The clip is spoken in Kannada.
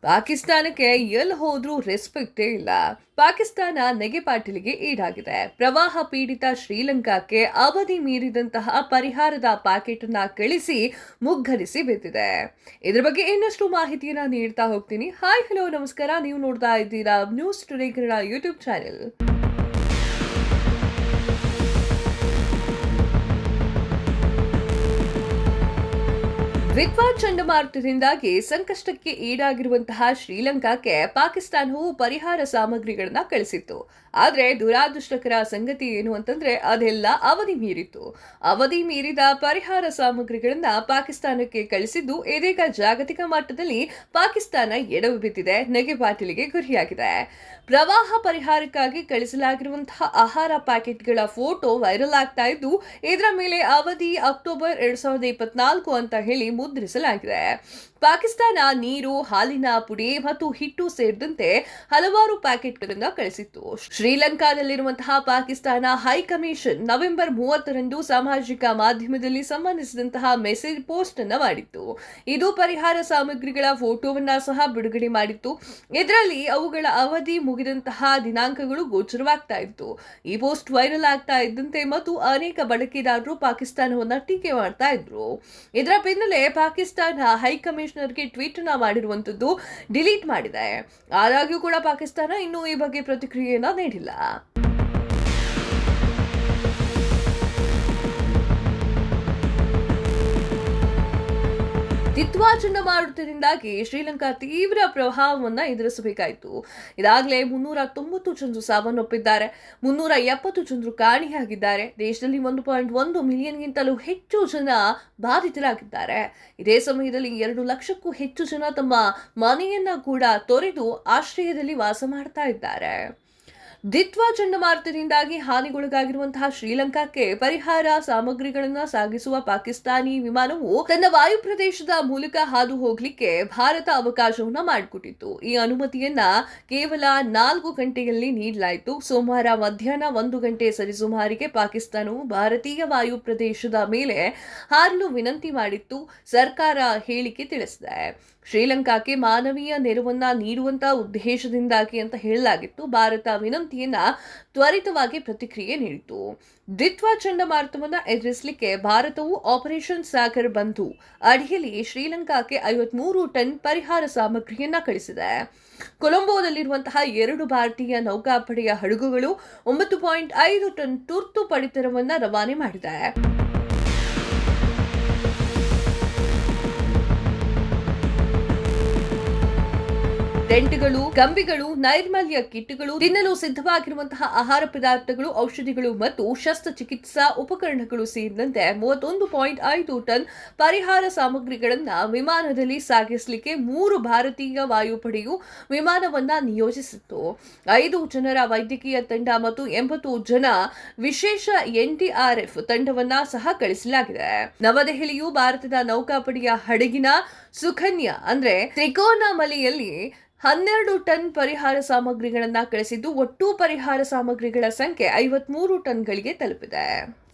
ಪಾಕಿಸ್ತಾನಕ್ಕೆ ಎಲ್ಲಿ ಹೋದ್ರೂ ರೆಸ್ಪೆಕ್ಟೇ ಇಲ್ಲ. ಪಾಕಿಸ್ತಾನ ನೆಗೆಪಾಟಲಿಗೆ ಈಡಾಗಿದೆ. ಪ್ರವಾಹ ಪೀಡಿತ ಶ್ರೀಲಂಕಾಕ್ಕೆ ಅವಧಿ ಮೀರಿದಂತಹ ಪರಿಹಾರದ ಪ್ಯಾಕೆಟ್ ಅನ್ನ ಕಳಿಸಿ ಮುಗ್ಗರಿಸಿ ಬಿದ್ದಿದೆ. ಇದ್ರ ಬಗ್ಗೆ ಇನ್ನಷ್ಟು ಮಾಹಿತಿಯನ್ನ ನೀಡ್ತಾ ಹೋಗ್ತೀನಿ. ಹಾಯ್ ಹಲೋ ನಮಸ್ಕಾರ, ನೀವು ನೋಡ್ತಾ ಇದ್ದೀರಾ news today Kannada YouTube channel. Ditwah ಚಂಡಮಾರುತದಿಂದಾಗಿ ಸಂಕಷ್ಟಕ್ಕೆ ಈಡಾಗಿರುವಂತಹ ಶ್ರೀಲಂಕಾಕ್ಕೆ ಪಾಕಿಸ್ತಾನವು ಪರಿಹಾರ ಸಾಮಗ್ರಿಗಳನ್ನ ಕಳಿಸಿತ್ತು. ಆದ್ರೆ ದುರಾದೃಷ್ಟಕರ ಸಂಗತಿ ಏನು ಅಂತಂದ್ರೆ ಅದೆಲ್ಲ ಅವಧಿ ಮೀರಿತ್ತು. ಅವಧಿ ಮೀರಿದ ಪರಿಹಾರ ಸಾಮಗ್ರಿಗಳನ್ನ ಪಾಕಿಸ್ತಾನಕ್ಕೆ ಕಳಿಸಿದ್ದು ಇದೀಗ ಜಾಗತಿಕ ಮಟ್ಟದಲ್ಲಿ ಪಾಕಿಸ್ತಾನ ಎಡವು ಬಿದ್ದಿದೆ, ನೆಗೆಪಾಟಲಿಗೆ ಗುರಿಯಾಗಿದೆ. ಪ್ರವಾಹ ಪರಿಹಾರಕ್ಕಾಗಿ ಕಳಿಸಲಾಗಿರುವಂತಹ ಆಹಾರ ಪ್ಯಾಕೆಟ್ಗಳ ಫೋಟೋ ವೈರಲ್ ಆಗ್ತಾ ಇದ್ದು, ಇದರ ಮೇಲೆ ಅವಧಿ ಅಕ್ಟೋಬರ್ 2024 ಅಂತ ಹೇಳಿ ಮುದ್ರಿಸಲಾಗಿದೆ. ಪಾಕಿಸ್ತಾನ ನೀರು, ಹಾಲಿನ ಪುಡಿ ಮತ್ತು ಹಿಟ್ಟು ಸೇರಿದಂತೆ ಹಲವಾರು ಪ್ಯಾಕೆಟ್ಗಳನ್ನು ಕಳಿಸಿತ್ತು. ಶ್ರೀಲಂಕಾದಲ್ಲಿರುವಂತಹ ಪಾಕಿಸ್ತಾನ ಹೈಕಮಿಷನ್ ನವೆಂಬರ್ 30ರಂದು ಸಾಮಾಜಿಕ ಮಾಧ್ಯಮದಲ್ಲಿ ಸಂಬಂಧಿಸಿದಂತಹ ಮೆಸೇಜ್ ಪೋಸ್ಟ್ ಅನ್ನ ಮಾಡಿತ್ತು. ಇದು ಪರಿಹಾರ ಸಾಮಗ್ರಿಗಳ ಫೋಟೋವನ್ನ ಸಹ ಬಿಡುಗಡೆ ಮಾಡಿತ್ತು. ಇದರಲ್ಲಿ ಅವುಗಳ ಅವಧಿ ಮುಗಿದಂತಹ ದಿನಾಂಕಗಳು ಗೋಚರವಾಗ್ತಾ ಇತ್ತು. ಈ ಪೋಸ್ಟ್ ವೈರಲ್ ಆಗ್ತಾ ಇದ್ದಂತೆ ಮತ್ತು ಅನೇಕ ಬಳಕೆದಾರರು ಪಾಕಿಸ್ತಾನವನ್ನ ಟೀಕೆ ಮಾಡ್ತಾ ಇದ್ರು. ಇದರ ಬೆನ್ನಲ್ಲೇ ಪಾಕಿಸ್ತಾನ ಹೈಕಮಿಷನರ್ಗೆ ಟ್ವೀಟ್ ಅನ್ನ ಮಾಡಿರುವಂತದ್ದು ಡಿಲೀಟ್ ಮಾಡಿದೆ. ಆದಾಗ್ಯೂ ಕೂಡ ಪಾಕಿಸ್ತಾನ ಇನ್ನೂ ಈ ಬಗ್ಗೆ ಪ್ರತಿಕ್ರಿಯೆಯನ್ನ ನೀಡಿಲ್ಲ. ದಿತ್ವಾ ಚಂಡಮಾರುತದಿಂದಾಗಿ ಶ್ರೀಲಂಕಾ ತೀವ್ರ ಪ್ರವಾಹವನ್ನ ಎದುರಿಸಬೇಕಾಯಿತು. ಇದಾಗಲೇ 390 ಜನರು ಸಾವನ್ನಪ್ಪಿದ್ದಾರೆ, 370 ಜನರು ಕಾಣೆಯಾಗಿದ್ದಾರೆ. ದೇಶದಲ್ಲಿ 1.1 ಮಿಲಿಯನ್ಗಿಂತಲೂ ಹೆಚ್ಚು ಜನ ಬಾಧಿತರಾಗಿದ್ದಾರೆ. ಇದೇ ಸಮಯದಲ್ಲಿ 2 ಲಕ್ಷಕ್ಕೂ ಹೆಚ್ಚು ಜನ ತಮ್ಮ ಮನೆಯನ್ನ ಕೂಡ ತೊರೆದು ಆಶ್ರಯದಲ್ಲಿ ವಾಸ ಮಾಡ್ತಾ ಇದ್ದಾರೆ. ದಿತ್ವಾ ಚಂಡಮಾರುತದಿಂದಾಗಿ ಹಾನಿಗೊಳಗಾಗಿರುವಂತಹ ಶ್ರೀಲಂಕಾಕ್ಕೆ ಪರಿಹಾರ ಸಾಮಗ್ರಿಗಳನ್ನು ಸಾಗಿಸುವ ಪಾಕಿಸ್ತಾನಿ ವಿಮಾನವು ತನ್ನ ವಾಯು ಪ್ರದೇಶದ ಮೂಲಕ ಹಾದು ಹೋಗ್ಲಿಕ್ಕೆ ಭಾರತ ಅವಕಾಶವನ್ನ ಮಾಡಿಕೊಟ್ಟಿತ್ತು. ಈ ಅನುಮತಿಯನ್ನ ಕೇವಲ 4 ಗಂಟೆಯಲ್ಲಿ ನೀಡಲಾಯಿತು. ಸೋಮವಾರ ಮಧ್ಯಾಹ್ನ 1 ಗಂಟೆ ಸರಿಸುಮಾರಿಗೆ ಪಾಕಿಸ್ತಾನವು ಭಾರತೀಯ ವಾಯು ಪ್ರದೇಶದ ಮೇಲೆ ಹಾರಲು ವಿನಂತಿ ಮಾಡಿತ್ತು, ಸರ್ಕಾರ ಹೇಳಿಕೆ ತಿಳಿಸಿದೆ. ಶ್ರೀಲಂಕಾಕ್ಕೆ ಮಾನವೀಯ ನೆರವನ್ನ ನೀಡುವಂತಹ ಉದ್ದೇಶದಿಂದಾಗಿ ಅಂತ ಹೇಳಲಾಗಿತ್ತು. ಭಾರತ ವಿನಂತಿಯನ್ನ ತ್ವರಿತವಾಗಿ ಪ್ರತಿಕ್ರಿಯೆ ನೀಡಿತು. ದಿತ್ವಾ ಚಂಡಮಾರುತವನ್ನ ಎದುರಿಸಲಿಕ್ಕೆ ಭಾರತವು ಆಪರೇಷನ್ ಸಾಗರ್ ಬಂಧು ಅಡಿಯಲ್ಲಿ ಶ್ರೀಲಂಕಾಕ್ಕೆ 53 ಟನ್ ಪರಿಹಾರ ಸಾಮಗ್ರಿಯನ್ನ ಕಳಿಸಿದೆ. ಕೊಲಂಬೋದಲ್ಲಿರುವಂತಹ 2 ಭಾರತೀಯ ನೌಕಾಪಡೆಯ ಹಡಗುಗಳು 9.5 ಟನ್ ತುರ್ತು ಪಡಿತರವನ್ನ ರವಾನೆ ಮಾಡಿದೆ. ಟೆಂಟ್ಗಳು, ಕಂಬಿಗಳು, ನೈರ್ಮಲ್ಯ ಕಿಟ್ಗಳು, ತಿನ್ನಲು ಸಿದ್ಧವಾಗಿರುವಂತಹ ಆಹಾರ ಪದಾರ್ಥಗಳು, ಔಷಧಿಗಳು ಮತ್ತು ಶಸ್ತ್ರಚಿಕಿತ್ಸಾ ಉಪಕರಣಗಳು ಸೇರಿದಂತೆ 31.5 ಟನ್ ಪರಿಹಾರ ಸಾಮಗ್ರಿಗಳನ್ನ ವಿಮಾನದಲ್ಲಿ ಸಾಗಿಸಲಿಕ್ಕೆ 3 ಭಾರತೀಯ ವಾಯುಪಡೆಯು ವಿಮಾನವನ್ನ ನಿಯೋಜಿಸಿತ್ತು. 5 ಜನರ ವೈದ್ಯಕೀಯ ತಂಡ ಮತ್ತು 80 ಜನ ವಿಶೇಷ ಎನ್ಡಿಆರ್ಎಫ್ ತಂಡವನ್ನ ಸಹ ಕಳಿಸಲಾಗಿದೆ. ನವದೆಹಲಿಯು ಭಾರತದ ನೌಕಾಪಡೆಯ ಹಡಗಿನ ಸುಕನ್ಯ ಅಂದ್ರೆ ತ್ರಿಕೋನಮಲೆಯಲ್ಲಿ 12 ಟನ್ ಪರಿಹಾರ ಸಾಮಗ್ರಿಗಳನ್ನ ಕಳಿಸಿದ್ದು ಒಟ್ಟು ಪರಿಹಾರ ಸಾಮಗ್ರಿಗಳ ಸಂಖ್ಯೆ 53 ಟನ್ಗಳಿಗೆ ತಲುಪಿದೆ.